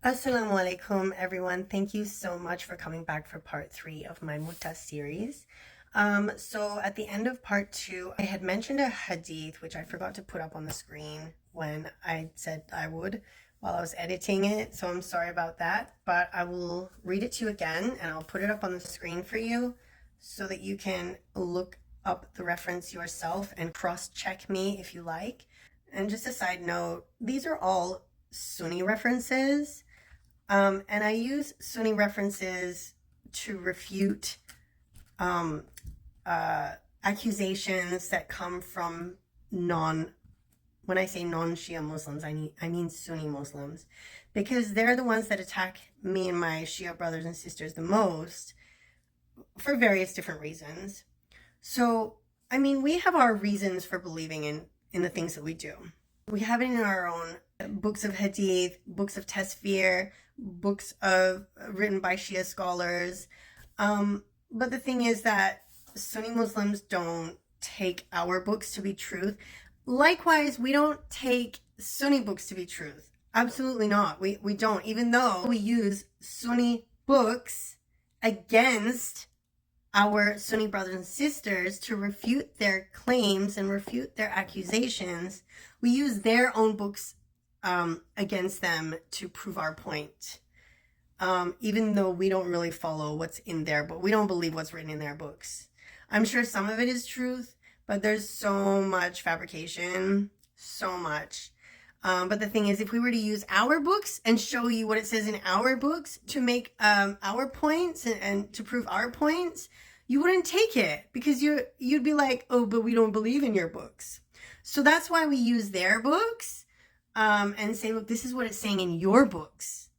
Assalamu alaikum, everyone. Thank you so much for coming back for part 3 of my Mut'ah series. So at the end of part 2, I had mentioned a hadith, which I forgot to put up on the screen when I said I would while I was editing it. So I'm sorry about that, but I will read it to you again and I'll put it up on the screen for you so that you can look up the reference yourself and cross-check me if you like. And just a side note, these are all Sunni references. And I use Sunni references to refute accusations that come from when I say non-Shia Muslims, I mean Sunni Muslims, because they're the ones that attack me and my Shia brothers and sisters the most for various different reasons. So, I mean, we have our reasons for believing in the things that we do. We have it in our own books of hadith, books of tasfir, books written by Shia scholars. But the thing is that Sunni Muslims don't take our books to be truth. Likewise, we don't take Sunni books to be truth. Absolutely not. We don't, even though we use Sunni books against our Sunni brothers and sisters to refute their claims and refute their accusations. We use their own books against them to prove our point. Even though we don't really follow what's in their book. We don't believe what's written in their books. I'm sure some of it is truth, but there's so much fabrication, so much. But the thing is, if we were to use our books and show you what it says in our books to make our points and to prove our points, you wouldn't take it because you'd be like, oh, but we don't believe in your books. So that's why we use their books and say, look, this is what it's saying in your books.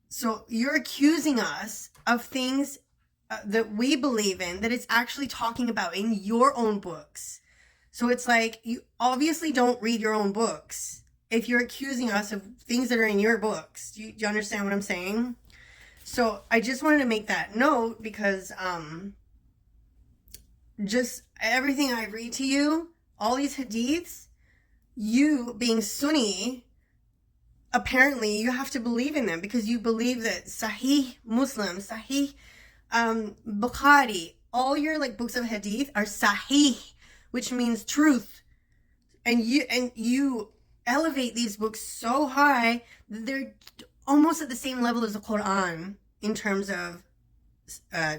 So you're accusing us of things that we believe in that it's actually talking about in your own books. So it's like, you obviously don't read your own books if you're accusing us of things that are in your books. Do you understand what I'm saying? So I just wanted to make that note because just everything I read to you, all these hadiths, you being Sunni, apparently you have to believe in them because you believe that Sahih Muslim, Sahih Bukhari, all your books of hadith are Sahih, which means truth. And you elevate these books so high that they're almost at the same level as the Quran in terms of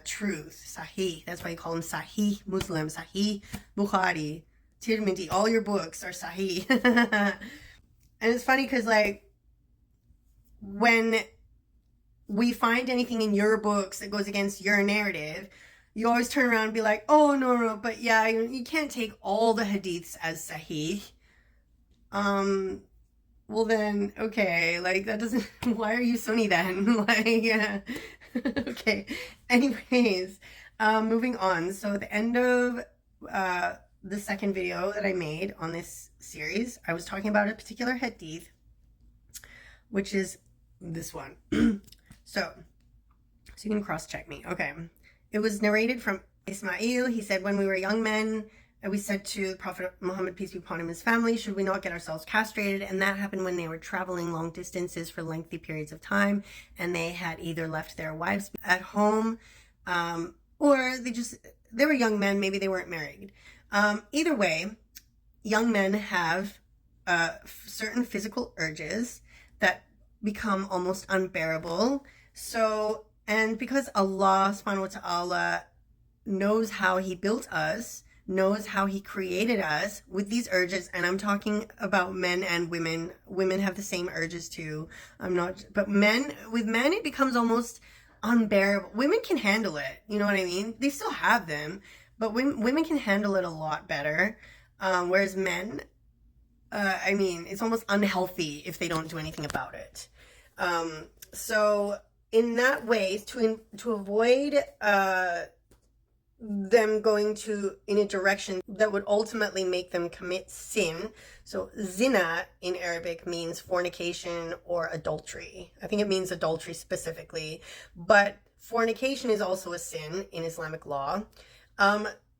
truth. Sahih. That's why you call them Sahih Muslim, Sahih Bukhari, Tirmidhi. All your books are Sahih. And it's funny because when we find anything in your books that goes against your narrative, you always turn around and be like, oh, no, but yeah, you can't take all the hadiths as Sahih. Well then, okay, that doesn't, why are you Sunni then? Okay. Anyways, moving on. So at the end of the second video that I made on this series, I was talking about a particular hadith, which is this one. So you can cross-check me. Okay. It was narrated from Ismail. He said, when we were young men, we said to the Prophet Muhammad, peace be upon him, his family, should we not get ourselves castrated? And that happened when they were traveling long distances for lengthy periods of time, and they had either left their wives at home, or they were young men, maybe they weren't married. Either way, young men have certain physical urges that become almost unbearable. So, and because Allah subhanahu wa ta'ala knows how he built us, knows how he created us with these urges, and I'm talking about men and women. Women have the same urges too. But with men, it becomes almost unbearable. Women can handle it, you know what I mean? They still have them, but women can handle it a lot better. Whereas men, it's almost unhealthy if they don't do anything about it. So in that way, to avoid them going in a direction that would ultimately make them commit sin. So zina in Arabic means fornication or adultery. I think it means adultery specifically, but fornication is also a sin in Islamic law.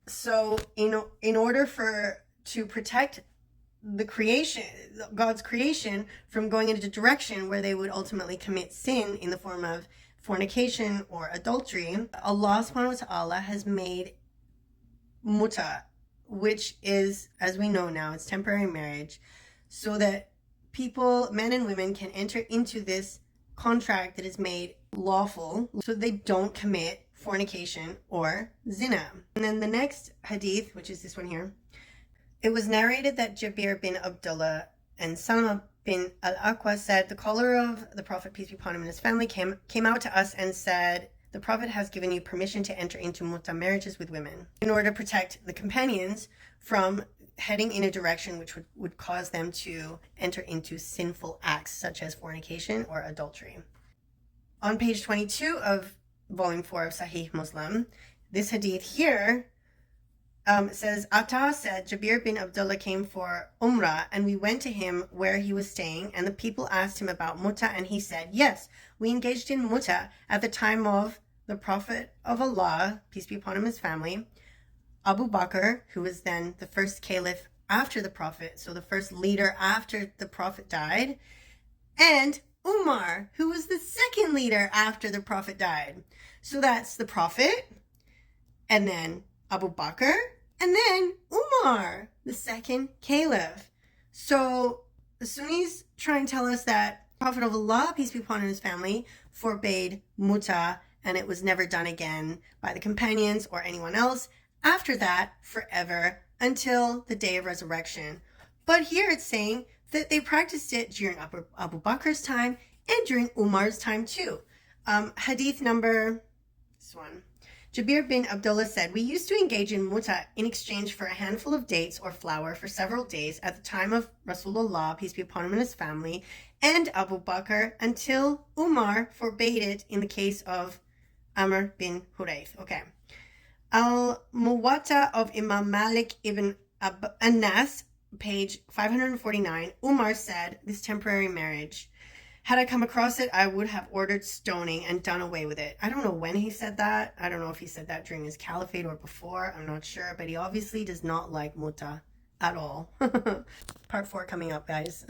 So in order to protect God's creation, from going in a direction where they would ultimately commit sin in the form of fornication or adultery. Allah subhanahu wa ta'ala has made Mut'ah, which is, as we know now, it's temporary marriage, so that people, men and women, can enter into this contract that is made lawful so they don't commit fornication or zina. And then the next hadith, which is this one here, it was narrated that Jabir bin Abdullah and Salama bin al-Aqwa said, the caller of the Prophet, peace be upon him, and his family came out to us and said, the Prophet has given you permission to enter into Mut'ah marriages with women in order to protect the companions from heading in a direction which would cause them to enter into sinful acts such as fornication or adultery. On page 22 of volume 4 of Sahih Muslim, this hadith here says, Atta said, Jabir bin Abdullah came for Umrah, and we went to him where he was staying, and the people asked him about Mut'ah, and he said, yes, we engaged in Mut'ah at the time of the Prophet of Allah, peace be upon him, his family, Abu Bakr, who was then the first caliph after the Prophet, so the first leader after the Prophet died, and Umar, who was the second leader after the Prophet died. So that's the Prophet, and then Abu Bakr, and then Umar, the second caliph. So the Sunnis try and tell us that Prophet of Allah, peace be upon him, his family, forbade Mut'ah, and it was never done again by the companions or anyone else after that forever until the day of resurrection. But here it's saying that they practiced it during Abu Bakr's time and during Umar's time too. Hadith number, this one. Jabir bin Abdullah said, we used to engage in Mut'ah in exchange for a handful of dates or flour for several days at the time of Rasulullah, peace be upon him, and his family, and Abu Bakr, until Umar forbade it in the case of Amr bin Hurayth. Okay. Al-Muwatta of Imam Malik ibn Anas, page 549, Umar said, this temporary marriage, had I come across it, I would have ordered stoning and done away with it. I don't know when he said that. I don't know if he said that during his caliphate or before. I'm not sure, but he obviously does not like Mut'ah at all. Part 4 coming up, guys.